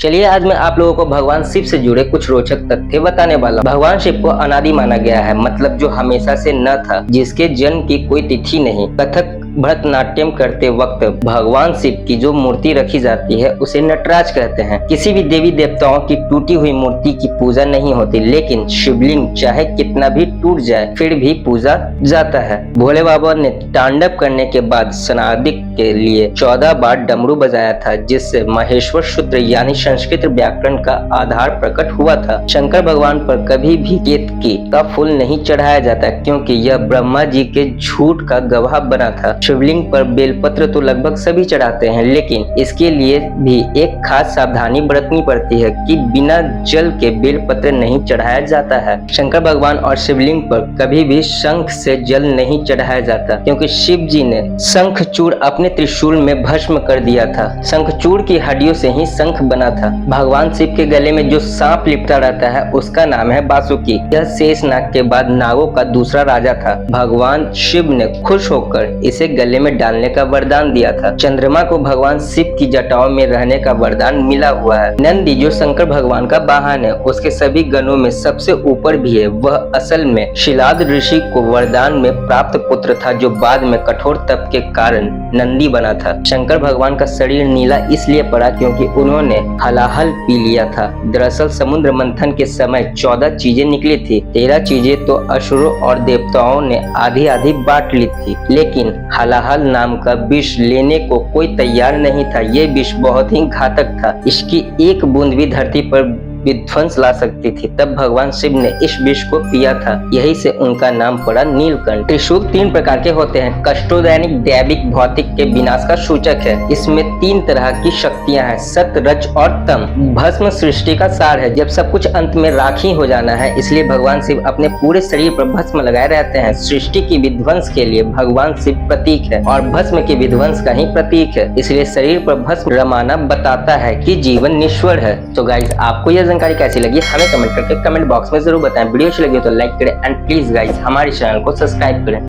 चलिए आज मैं आप लोगों को भगवान शिव से जुड़े कुछ रोचक तथ्य बताने वाला हूं। भगवान शिव को अनादि माना गया है, मतलब जो हमेशा से न था, जिसके जन्म की कोई तिथि नहीं। कथक भरतनाट्यम करते वक्त भगवान शिव की जो मूर्ति रखी जाती है उसे नटराज कहते हैं। किसी भी देवी देवताओं की टूटी हुई मूर्ति की पूजा नहीं होती, लेकिन शिवलिंग चाहे कितना भी टूट जाए फिर भी पूजा जाता है। भोले बाबा ने तांडव करने के बाद स्नादिक के लिए 14 बार डमरू बजाया था, जिससे महेश्वर सूत्र यानी संस्कृत व्याकरण का आधार प्रकट हुआ था। शंकर भगवान पर कभी भी केतकी का फूल नहीं चढ़ाया जाता, क्योंकि यह ब्रह्मा जी के झूठ का गवाह बना था। शिवलिंग पर बेलपत्र तो लगभग सभी चढ़ाते हैं, लेकिन इसके लिए भी एक खास सावधानी बरतनी पड़ती है कि बिना जल के बेलपत्र नहीं चढ़ाया जाता है। शंकर भगवान और शिवलिंग पर कभी भी शंख से जल नहीं चढ़ाया जाता, क्योंकि शिव जी ने शंखचूड़ अपने त्रिशूल में भस्म कर दिया था। शंखचूड़ की हड्डियों से ही शंख बना था। भगवान शिव के गले में जो सांप लिपटा रहता है उसका नाम है बासुकी। यह शेषनाग के बाद नागों का दूसरा राजा था। भगवान शिव ने खुश होकर इसे गले में डालने का वरदान दिया था। चंद्रमा को भगवान शिव की जटाओं में रहने का वरदान मिला हुआ है। नंदी जो शंकर भगवान का वाहन है, उसके सभी गणों में सबसे ऊपर भी है। वह असल में शिलाद ऋषि को वरदान में प्राप्त पुत्र था, जो बाद में कठोर तप के कारण नंदी बना था। शंकर भगवान का शरीर नीला इसलिए पड़ा क्योंकि उन्होंने हलाहल पी लिया था। दरअसल समुद्र मंथन के समय 14 चीजें निकली थी। 13 चीजें तो असुरों और देवताओं ने आधी आधी बांट ली थी, लेकिन हलाहल नाम का विष लेने को कोई तैयार नहीं था। ये विष बहुत ही घातक था। इसकी एक बूंद भी धरती पर विध्वंस ला सकती थी। तब भगवान शिव ने इस विष को पिया था, यही से उनका नाम पड़ा नीलकंठ। त्रिशूल 3 प्रकार के होते हैं। कष्टोदैनिक, दैविक, भौतिक के विनाश का सूचक है। इसमें 3 तरह की शक्तियां हैं, सत, रज और तम। भस्म सृष्टि का सार है। जब सब कुछ अंत में राखी हो जाना है, इसलिए भगवान शिव अपने पूरे शरीर पर भस्म लगाए रहते हैं। सृष्टि की विध्वंस के लिए भगवान शिव प्रतीक है और भस्म के विध्वंस का ही प्रतीक है। इसलिए शरीर पर भस्म रमाना बताता है कि जीवन निश्वर है। तो गाइस, आपको यह जानकारी कैसी लगी हमें कमेंट करके कमेंट बॉक्स में जरूर बताएं। वीडियो अच्छी लगी तो लाइक करें एंड प्लीज गाइस हमारे चैनल को सब्सक्राइब करें।